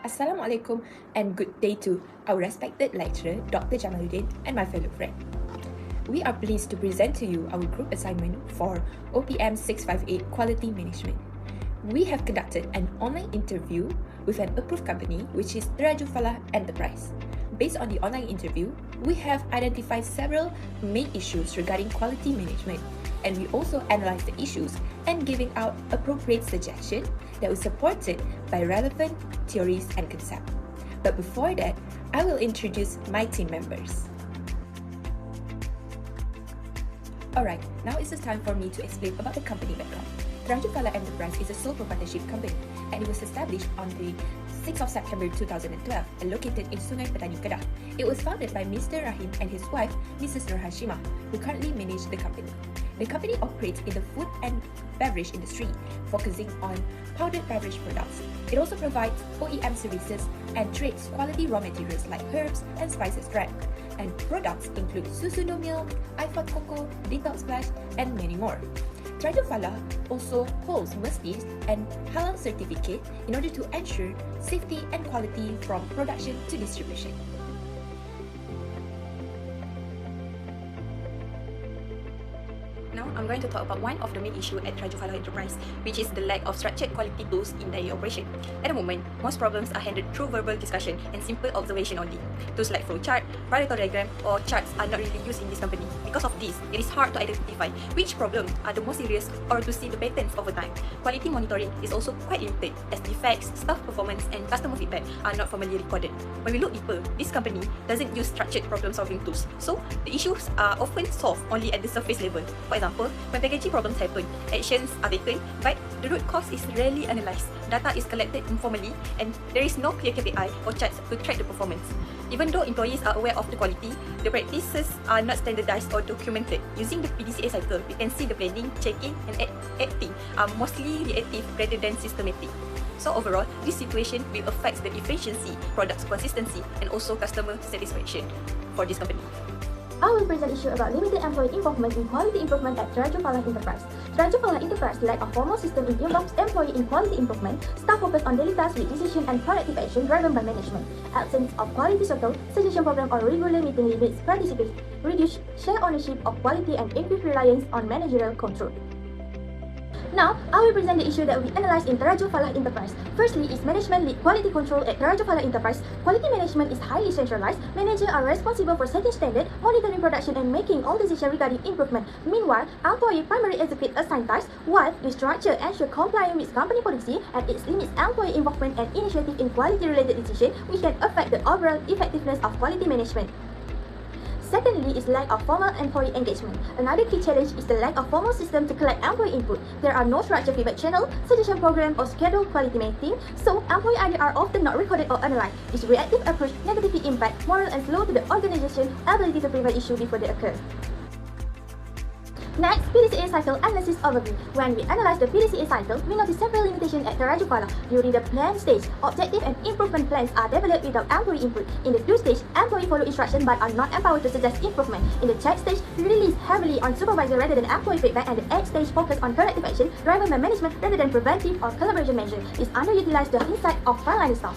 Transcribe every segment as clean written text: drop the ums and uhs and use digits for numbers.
Assalamualaikum and good day to our respected lecturer, Dr. Jamaluddin, and my fellow friend. We are pleased to present to you our group assignment for OPM658 Quality Management. We have conducted an online interview with an approved company, which is Teraju Falah Enterprise. Based on the online interview, we have identified several main issues regarding quality management, and we also analyzed the issues and giving out appropriate suggestions that were supported by relevant theories and concepts. But before that, I will introduce my team members. Alright, now it's the time for me to explain about the company background. Teraju Falah Enterprise is a sole proprietorship company, and it was established on the 6th of September 2012 and located in Sungai Petani, Kedah. It was founded by Mr. Rahim and his wife, Mrs. Nur Hashimah, who currently manage the company. The company operates in the food and beverage industry, focusing on powdered beverage products. It also provides OEM services and trades quality raw materials like herbs and spices direct. And products include Susudo milk, iFat cocoa, detox flash, and many more. Teraju Falah also holds Masjid and Halal certificate in order to ensure safety and quality from production to distribution. Now, I'm going to talk about one of the main issues at Teraju Falah Enterprise, which is the lack of structured quality tools in daily operation. At the moment, most problems are handled through verbal discussion and simple observation only. Tools like flowchart, Pareto diagram, or charts are not really used in this company. Because of this, it is hard to identify which problems are the most serious or to see the patterns over time. Quality monitoring is also quite limited, as defects, staff performance, and customer feedback are not formally recorded. When we look deeper, this company doesn't use structured problem-solving tools, so the issues are often solved only at the surface level. For example, when packaging problems happen, actions are taken, but the root cause is rarely analysed. Data is collected informally, and there is no clear KPI or charts to track the performance. Even though employees are aware of the quality, the practices are not standardized or documented. Using the PDCA cycle, we can see the planning, checking, and acting are mostly reactive rather than systematic. So overall, this situation will affect the efficiency, product consistency, and also customer satisfaction for this company. I will present issue about limited employee involvement in quality improvement at Teraju Falah Enterprise. Teraju Falah Enterprise lack a formal system in involves employee in quality improvement, staff focus on daily tasks with decision and corrective action driven by management. Absence of quality circle, suggestion program or regular meeting limits participants, reduce share ownership of quality and increase reliance on managerial control. Now, I will present the issue that will be analysed in Teraju Falah Enterprise. Firstly is management lead quality control at Teraju Falah Enterprise. Quality management is highly centralized. Managers are responsible for setting standard, monitoring production and making all decisions regarding improvement. Meanwhile, employee primarily execute assigned tasks, while the structure ensures compliance with company policy and it limits employee involvement and initiative in quality-related decisions, which can affect the overall effectiveness of quality management. Secondly is lack of formal employee engagement. Another key challenge is the lack of formal system to collect employee input. There are no structured feedback channel, suggestion program, or scheduled quality meeting, so employee ideas are often not recorded or analyzed. This reactive approach negatively impacts morale and slow to the organization's ability to prevent issues before they occur. Next, PDCA cycle analysis overview. When we analyze the PDCA cycle, we notice several limitations at Teraju Falah. During the plan stage, objective and improvement plans are developed without employee input. In the do stage, employees follow instructions but are not empowered to suggest improvement. In the check stage, we rely heavily on supervisor rather than employee feedback, and the act stage focus on corrective action driven by management rather than preventive or collaboration measures. Is underutilized the insight of frontline staff.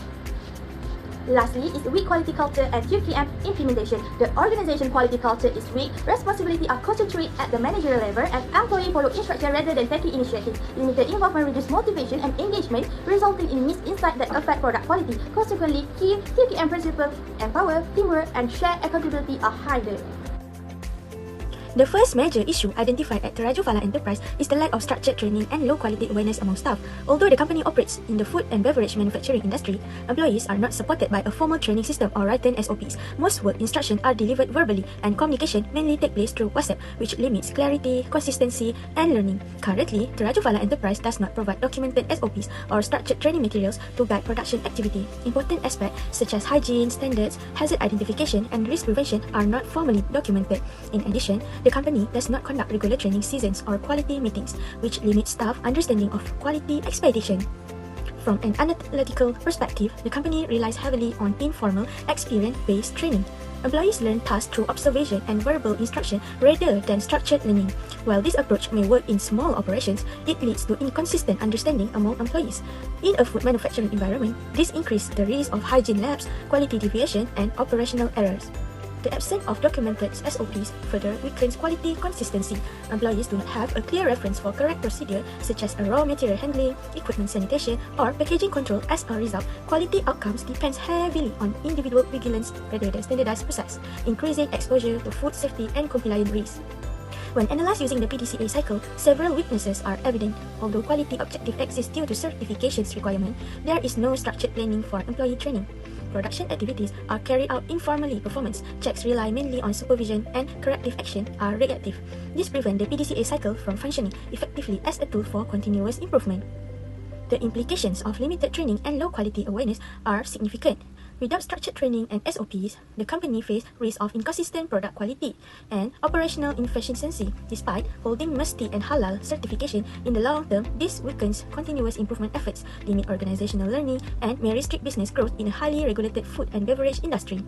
Lastly is weak quality culture and QPM implementation. The organization quality culture is weak, responsibility are concentrated at the managerial level, and employees follow instruction rather than taking initiative. Limited involvement reduces motivation and engagement, resulting in missed insight that affect product quality. Consequently, key QPM principles, empower, teamwork, and shared accountability are hindered. The first major issue identified at Teraju Falah Enterprise is the lack of structured training and low quality awareness among staff. Although the company operates in the food and beverage manufacturing industry, employees are not supported by a formal training system or written SOPs. Most work instructions are delivered verbally, and communication mainly take place through WhatsApp, which limits clarity, consistency, and learning. Currently, Teraju Falah Enterprise does not provide documented SOPs or structured training materials to guide production activity. Important aspects such as hygiene, standards, hazard identification, and risk prevention are not formally documented. In addition, the company does not conduct regular training seasons or quality meetings, which limits staff understanding of quality expectation. From an analytical perspective, the company relies heavily on informal, experience-based training. Employees learn tasks through observation and verbal instruction rather than structured learning. While this approach may work in small operations, it leads to inconsistent understanding among employees. In a food manufacturing environment, this increases the risk of hygiene lapse, quality deviation, and operational errors. The absence of documented SOPs further weakens quality consistency. Employees do not have a clear reference for correct procedure, such as raw material handling, equipment sanitation, or packaging control. As a result, quality outcomes depends heavily on individual vigilance rather than standardized process, increasing exposure to food safety and compliance risks. When analyzed using the PDCA cycle, several weaknesses are evident. Although quality objective exists due to certifications requirement, there is no structured planning for employee training. Production activities are carried out informally. Performance checks rely mainly on supervision, and corrective action are reactive. This prevents the PDCA cycle from functioning effectively as a tool for continuous improvement. The implications of limited training and low quality awareness are significant. Without structured training and SOPs, the company faces risk of inconsistent product quality and operational inefficiency. Despite holding MUSTI and Halal certification, in the long term, this weakens continuous improvement efforts, limit organizational learning, and may restrict business growth in a highly regulated food and beverage industry.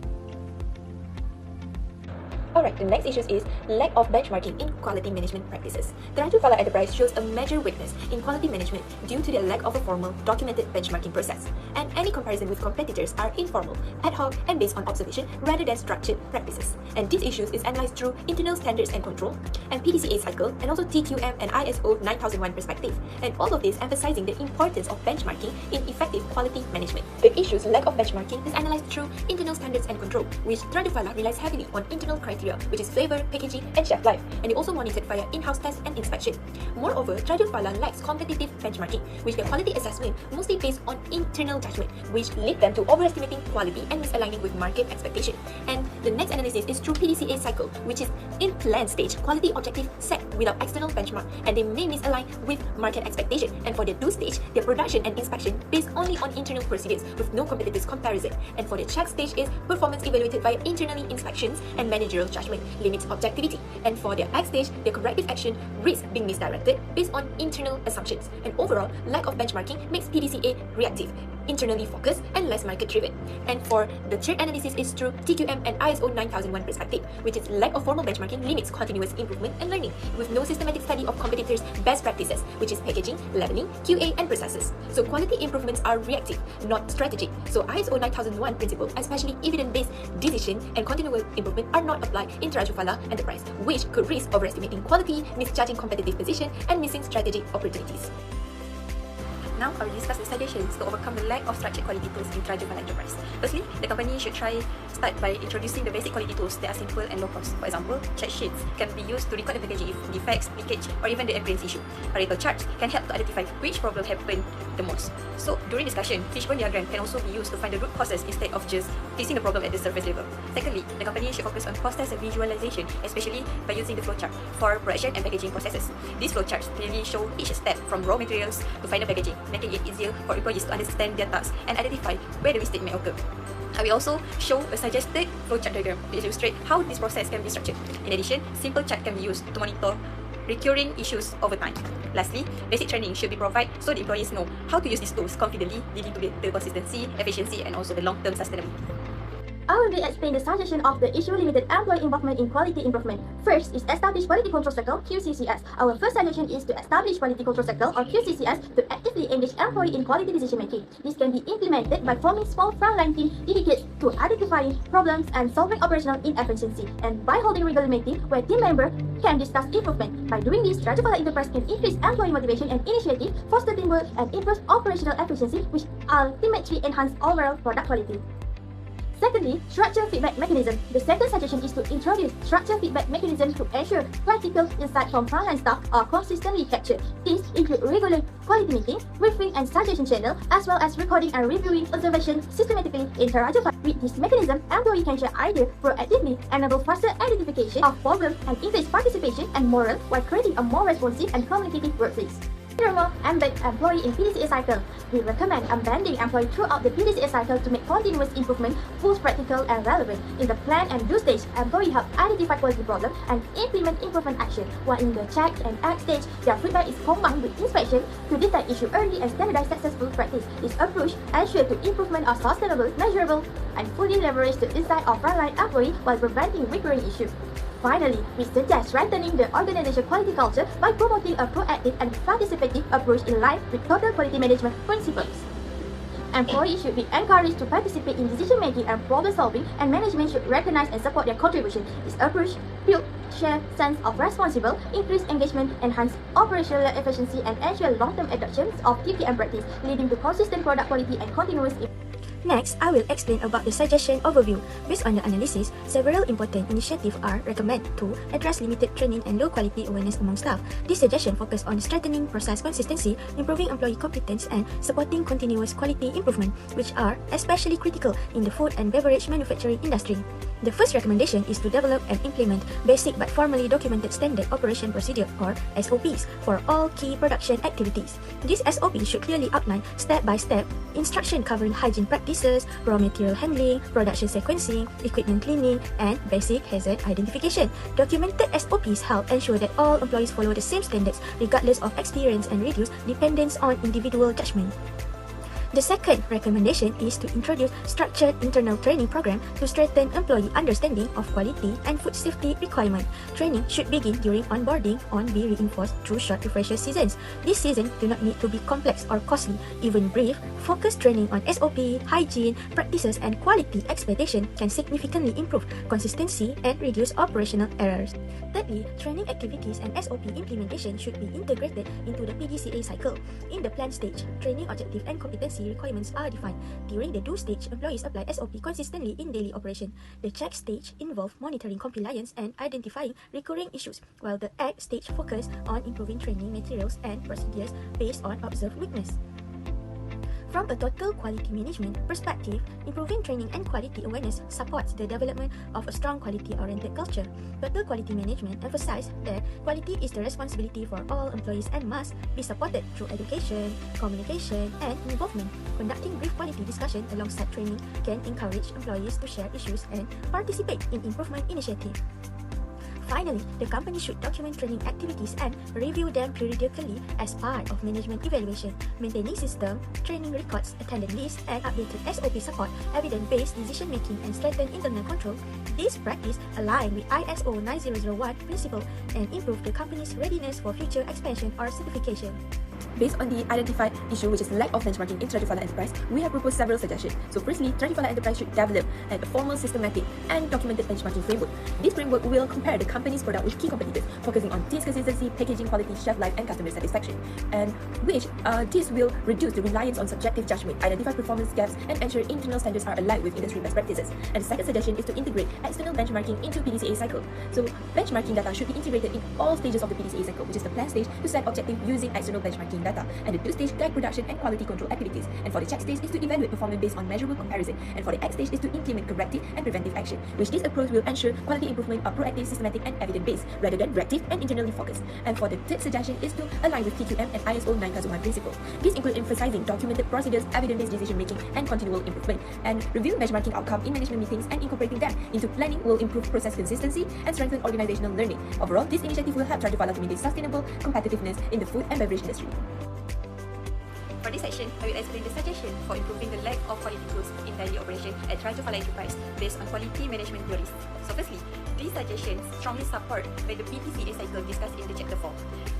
Alright, the next issue is lack of benchmarking in quality management practices. Teraju Falah Enterprise shows a major weakness in quality management due to the lack of a formal, documented benchmarking process. And any comparison with competitors are informal, ad hoc, and based on observation rather than structured practices. And these issues is analyzed through internal standards and control, and PDCA cycle, and also TQM and ISO 9001 perspective. And all of this emphasizing the importance of benchmarking in effective quality management. The issue's lack of benchmarking is analyzed through internal standards and control, which Teraju Falah relies heavily on internal criteria, which is flavor, packaging, and shelf life, and it also monitored via in-house tests and inspection. Moreover, Teraju Falah lacks competitive benchmarking, which their quality assessment mostly based on internal judgment, which lead them to overestimating quality and misaligning with market expectation. And the next analysis is through PDCA cycle, which is in planned stage quality objective set without external benchmark, and they may misalign with market expectation. And for their do stage, their production and inspection based only on internal procedures with no competitors comparison. And for the check stage is performance evaluated via internally inspections and managerial judgment limits objectivity. And for their X stage, their corrective action risks being misdirected based on internal assumptions. And overall, lack of benchmarking makes PDCA reactive, internally focused, and less market-driven. And for the third analysis is through TQM and ISO 9001 perspective, which is lack of formal benchmarking limits continuous improvement and learning, with no systematic study of competitors' best practices, which is packaging, labeling, QA, and processes. So quality improvements are reactive, not strategic. So ISO 9001 principle, especially evidence-based decision and continuous improvement, are not applied in Teraju Falah Enterprise, which could risk overestimating quality, misjudging competitive position, and missing strategic opportunities. Now, I will discuss the suggestions to overcome the lack of structured quality tools in Teraju Falah Enterprise. Firstly, the company should start by introducing the basic quality tools that are simple and low cost. For example, check sheets can be used to record the packaging if defects, leakage, or even the appearance issue. Pareto charts can help to identify which problem happened the most. So, during discussion, fishbone diagram can also be used to find the root causes instead of just fixing the problem at the surface level. Secondly, the company should focus on process and visualization, especially by using the flowchart for production and packaging processes. These flowcharts clearly show each step from raw materials to final packaging, making it easier for employees to understand their tasks and identify where the mistake may occur. I will also show a suggested flowchart diagram to illustrate how this process can be structured. In addition, simple chart can be used to monitor recurring issues over time. Lastly, basic training should be provided so the employees know how to use these tools confidently, leading to the consistency, efficiency, and also the long-term sustainability. I will be explaining the suggestion of the issue limited employee involvement in quality improvement. First is establish quality control cycle (QCCS). Our first suggestion is to establish quality control cycle or QCCS to actively engage employee in quality decision making. This can be implemented by forming small frontline team dedicated to identifying problems and solving operational inefficiency, and by holding regular meeting where team members can discuss improvement. By doing this, Teraju Falah Enterprise can increase employee motivation and initiative, foster teamwork, and improve operational efficiency, which ultimately enhance overall product quality. Secondly, structure feedback mechanism. The second suggestion is to introduce structure feedback mechanism to ensure practical insight from frontline staff are consistently captured. These include regular quality meetings, briefing and suggestion channel, as well as recording and reviewing observations systematically in Teraju Falah. With this mechanism, employees can share ideas proactively, enable faster identification of problems, and increase participation and morale while creating a more responsive and communicative workplace. Furthermore, embed employee in PDCA cycle. We recommend embedding employee throughout the PDCA cycle to make continuous improvement both practical and relevant. In the plan and do stage, employee help identify quality problem and implement improvement action, while in the check and act stage, their feedback is combined with inspection to detect issue early and standardize successful practice. This approach ensures the improvement are sustainable, measurable, and fully leverage the insight of frontline employee while preventing recurring issues. Finally, we suggest strengthening the organization quality culture by promoting a proactive and participative approach in line with total quality management principles. Employees should be encouraged to participate in decision-making and problem-solving, and management should recognize and support their contribution. This approach builds shared sense of responsibility, increase engagement, enhance operational efficiency, and ensure long-term adoption of TPM practice, leading to consistent product quality and continuous improvement. Next, I will explain about the suggestion overview. Based on the analysis, several important initiatives are recommended to address limited training and low quality awareness among staff. These suggestions focus on strengthening process consistency, improving employee competence, and supporting continuous quality improvement, which are especially critical in the food and beverage manufacturing industry. The first recommendation is to develop and implement basic but formally documented standard operation procedure or SOPs for all key production activities. These SOPs should clearly outline step-by-step instruction covering hygiene practices, raw material handling, production sequencing, equipment cleaning, and basic hazard identification. Documented SOPs help ensure that all employees follow the same standards regardless of experience and reduce dependence on individual judgment. The second recommendation is to introduce structured internal training program to strengthen employee understanding of quality and food safety requirement. Training should begin during onboarding or be reinforced through short refresher seasons. These seasons do not need to be complex or costly. Even brief, focused training on SOP, hygiene, practices, and quality expectation can significantly improve consistency and reduce operational errors. Thirdly, training activities and SOP implementation should be integrated into the PDCA cycle. In the plan stage, training objective and competency requirements are defined. During the do stage, employees apply SOP consistently in daily operation. The check stage involves monitoring compliance and identifying recurring issues, while the act stage focuses on improving training materials and procedures based on observed weakness. From a total quality management perspective, improving training and quality awareness supports the development of a strong quality-oriented culture. Total quality management emphasizes that quality is the responsibility for all employees and must be supported through education, communication, and involvement. Conducting brief quality discussion alongside training can encourage employees to share issues and participate in improvement initiatives. Finally, the company should document training activities and review them periodically as part of management evaluation. Maintaining system, training records, attendance lists, and updated SOP support evidence-based decision-making and strengthen internal control. This practice align with ISO 9001 principle and improve the company's readiness for future expansion or certification. Based on the identified issue, which is the lack of benchmarking in Teraju Falah Enterprise, we have proposed several suggestions. So firstly, Teraju Falah Enterprise should develop a formal systematic and documented benchmarking framework. This framework will compare the company's product with key competitors, focusing on taste consistency, packaging quality, shelf life, and customer satisfaction, and which this will reduce the reliance on subjective judgment, identify performance gaps, and ensure internal standards are aligned with industry best practices. And the second suggestion is to integrate external benchmarking into PDCA cycle. So benchmarking data should be integrated in all stages of the PDCA cycle, which is the plan stage to set objective using external benchmarking data, and the do stage guide production and quality control activities, and for the check stage is to evaluate performance based on measurable comparison, and for the act stage is to implement corrective and preventive action, which this approach will ensure quality improvement are proactive, systematic, and evidence-based rather than reactive and internally focused. And for the third suggestion is to align with TQM and ISO 9001 principles. These include emphasizing documented procedures, evidence-based decision-making, and continual improvement, and review benchmarking outcome in management meetings and incorporating them into planning will improve process consistency and strengthen organizational learning. Overall, this initiative will help Teraju Falah to maintain sustainable competitiveness in the food and beverage industry. For this section, I will explain the suggestion for improving the lack of quality tools in daily operation at Teraju Falah Enterprise based on quality management theories. So firstly, these suggestions strongly support by the PDCA cycle discussed in the chapter 4.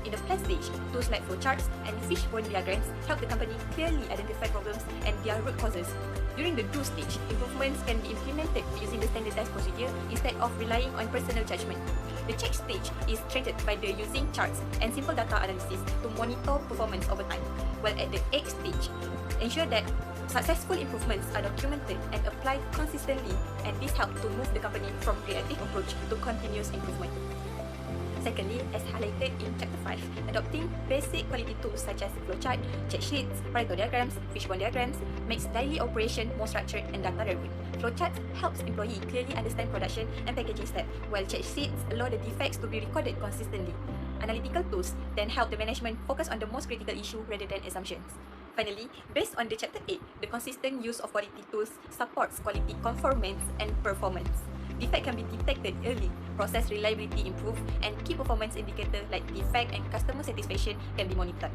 In the plan stage, tools like flowcharts and fishbone diagrams help the company clearly identify problems and their root causes. During the do stage, improvements can be implemented using the standardized procedure instead of relying on personal judgment. The check stage is strengthened by the using charts and simple data analysis to monitor performance over time, while at the act stage, ensure that successful improvements are documented and applied consistently, and this helps to move the company from reactive approach to continuous improvement. Secondly, as highlighted in Chapter 5, adopting basic quality tools such as flowchart, check sheets, Pareto diagrams, fishbone diagrams makes daily operation more structured and data-driven. Flowcharts helps employee clearly understand production and packaging steps, while check sheets allow the defects to be recorded consistently. analytical tools then help the management focus on the most critical issue rather than assumptions. Finally, based on the Chapter 8, the consistent use of quality tools supports quality conformance and performance. Defect can be detected early, process reliability improved, and key performance indicators like defect and customer satisfaction can be monitored.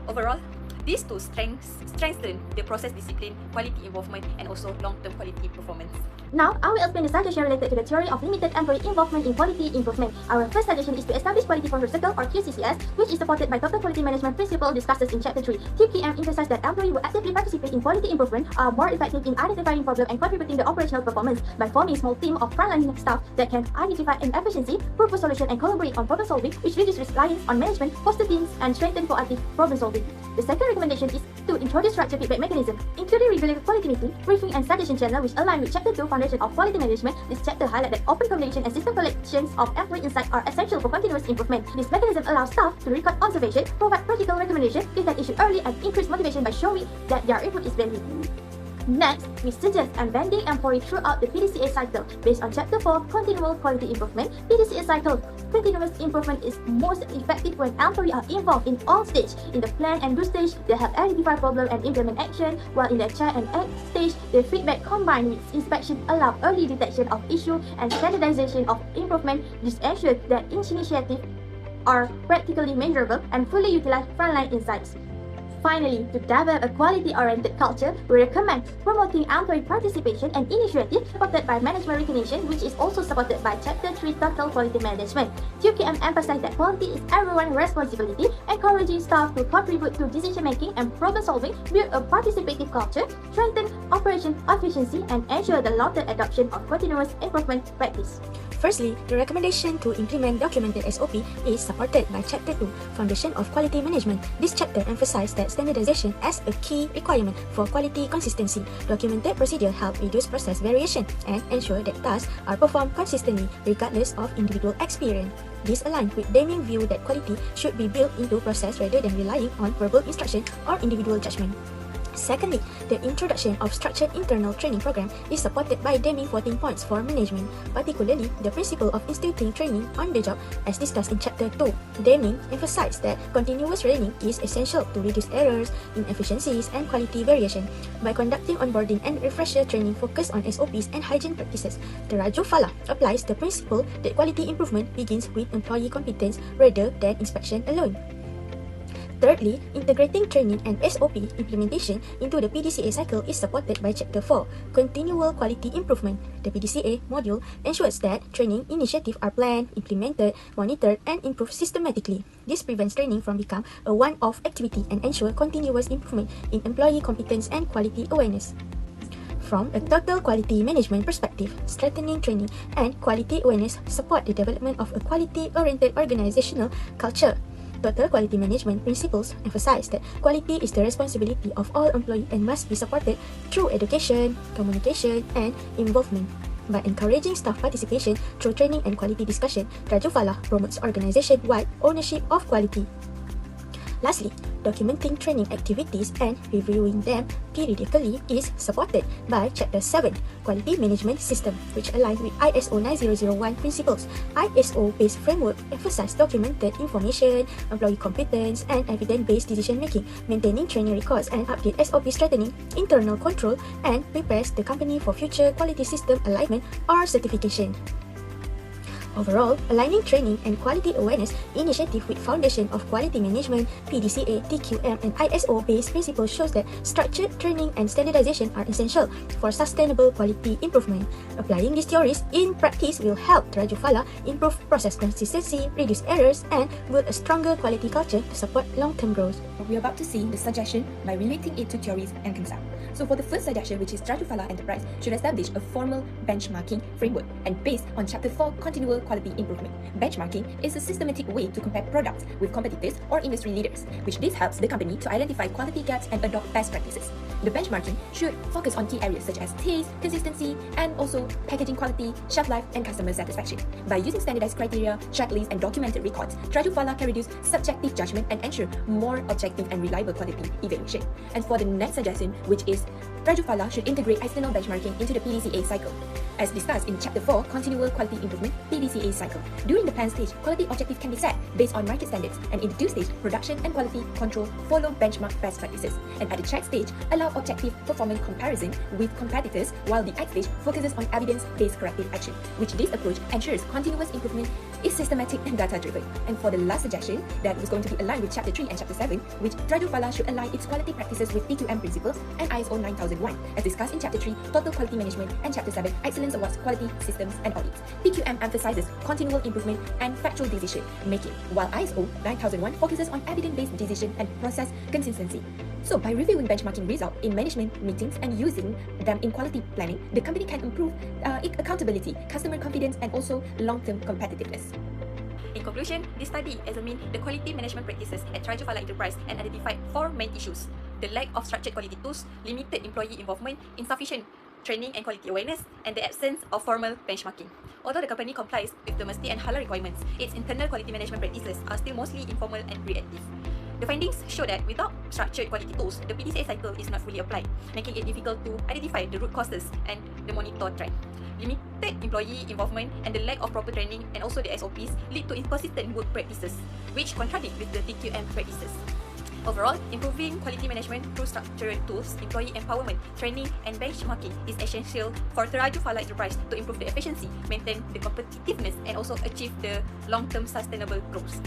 Overall, these tools strengthen the process discipline, quality involvement, and also long-term quality performance. Now, I will explain the suggestion related to the theory of limited employee involvement in quality improvement. Our first suggestion is to establish quality control circle or QCCS, which is supported by total quality management principle discussed in Chapter 3. TQM emphasizes that employees who actively participate in quality improvement are more effective in identifying problems and contributing to operational performance by forming a small team of frontline staff that can identify inefficiency, propose solution, and collaborate on problem solving, which reduces reliance on management, foster teams, and strengthen proactive problem solving. The second recommendation is to introduce structured feedback mechanism, including regular quality meeting, briefing, and suggestion channel, which align with Chapter 2 Foundation of Quality Management. This chapter highlights that open communication and system collections of employee insights are essential for continuous improvement. This mechanism allows staff to record observation, provide practical recommendations, detect issues early, and increase motivation by showing that their input is valued. Next, we suggest embedding employee throughout the PDCA cycle. Based on Chapter 4, Continual Quality Improvement, PDCA cycle, continuous improvement is most effective when employees are involved in all stages. In the plan and do stage, they help identify problem and implement action, while in the check and act stage, the feedback combined with inspection allow early detection of issue and standardization of improvement. This ensures that initiatives are practically measurable and fully utilize frontline insights. Finally, to develop a quality-oriented culture, we recommend promoting employee participation and initiative supported by management recognition, which is also supported by Chapter 3 Total Quality Management. QKM emphasizes that quality is everyone's responsibility, encouraging staff to contribute to decision-making and problem-solving, build a participative culture, strengthen operation efficiency, and ensure the long-term adoption of continuous improvement practice. Firstly, the recommendation to implement documented SOP is supported by Chapter 2, Foundation of Quality Management. This chapter emphasizes that standardization as a key requirement for quality consistency. Documented procedure help reduce process variation and ensure that tasks are performed consistently regardless of individual experience. This aligns with Deming's view that quality should be built into process rather than relying on verbal instruction or individual judgment. Secondly, the introduction of structured internal training program is supported by Deming 14 points for management, particularly the principle of instituting training on the job as discussed in Chapter 2. Deming emphasized that continuous training is essential to reduce errors, inefficiencies, and quality variation. By conducting onboarding and refresher training focused on SOPs and hygiene practices, Teraju Falah applies the principle that quality improvement begins with employee competence rather than inspection alone. Thirdly, integrating training and SOP implementation into the PDCA cycle is supported by Chapter 4, Continual Quality Improvement. The PDCA module ensures that training initiatives are planned, implemented, monitored, and improved systematically. This prevents training from becoming a one-off activity and ensures continuous improvement in employee competence and quality awareness. From a total quality management perspective, strengthening training and quality awareness support the development of a quality-oriented organizational culture. Total quality management principles emphasize that quality is the responsibility of all employees and must be supported through education, communication, and involvement. By encouraging staff participation through training and quality discussion, Teraju Falah promotes organization-wide ownership of quality. Lastly, documenting training activities and reviewing them periodically is supported by Chapter 7, Quality Management System, which aligns with ISO 9001 principles. ISO-based framework emphasizes documented information, employee competence, and evidence-based decision-making, maintaining training records and update SOP strengthening, internal control, and prepares the company for future quality system alignment or certification. Overall, aligning training and quality awareness initiative with Foundation of Quality Management, PDCA, TQM, and ISO-based principles shows that structured training and standardization are essential for sustainable quality improvement. Applying these theories in practice will help Teraju Falah improve process consistency, reduce errors, and build a stronger quality culture to support long-term growth. We're about to see the suggestion by relating it to theories and concepts. So for the first suggestion, which is Teraju Falah Enterprise should establish a formal benchmarking framework and based on Chapter 4 Continual Quality Improvement. Benchmarking is a systematic way to compare products with competitors or industry leaders, which this helps the company to identify quality gaps and adopt best practices. The benchmarking should focus on key areas such as taste, consistency, and also packaging quality, shelf life, and customer satisfaction. By using standardized criteria, checklists, and documented records, Teraju Falah can reduce subjective judgment and ensure more objective and reliable quality evaluation. And for the next suggestion, which is Teraju Falah should integrate external benchmarking into the PDCA cycle. As discussed in Chapter 4, Continual Quality Improvement, PDCA cycle. During the plan stage, quality objectives can be set based on market standards, and in the 2 stage, production and quality control follow benchmark best practices. And at the check stage, allow objective performance comparison with competitors, while the X stage focuses on evidence-based corrective action, which this approach ensures continuous improvement is systematic and data-driven. And for the last suggestion, that was going to be aligned with Chapter 3 and Chapter 7, which Teraju Falah should align its quality practices with PQM principles and ISO 9001, as discussed in Chapter 3, Total Quality Management, and Chapter 7, Excellence Awards, Quality Systems and Audits. PQM emphasizes continual improvement and factual decision making, while ISO 9001 focuses on evidence-based decision and process consistency. So, by reviewing benchmarking results in management meetings and using them in quality planning, the company can improve accountability, customer confidence, and also long-term competitiveness. In conclusion, this study examined the quality management practices at Teraju Falah Enterprise and identified 4 main issues: the lack of structured quality tools, limited employee involvement, insufficient training and quality awareness, and the absence of formal benchmarking. Although the company complies with domestic and halal requirements, its internal quality management practices are still mostly informal and reactive. The findings show that without structured quality tools, the PDCA cycle is not fully applied, making it difficult to identify the root causes and the monitor trend. Limited employee involvement and the lack of proper training and also the SOPs lead to inconsistent work practices, which contradict with the TQM practices. Overall, improving quality management through structured tools, employee empowerment, training, and benchmarking is essential for Teraju Falah Enterprise to improve the efficiency, maintain the competitiveness, and also achieve the long-term sustainable growth.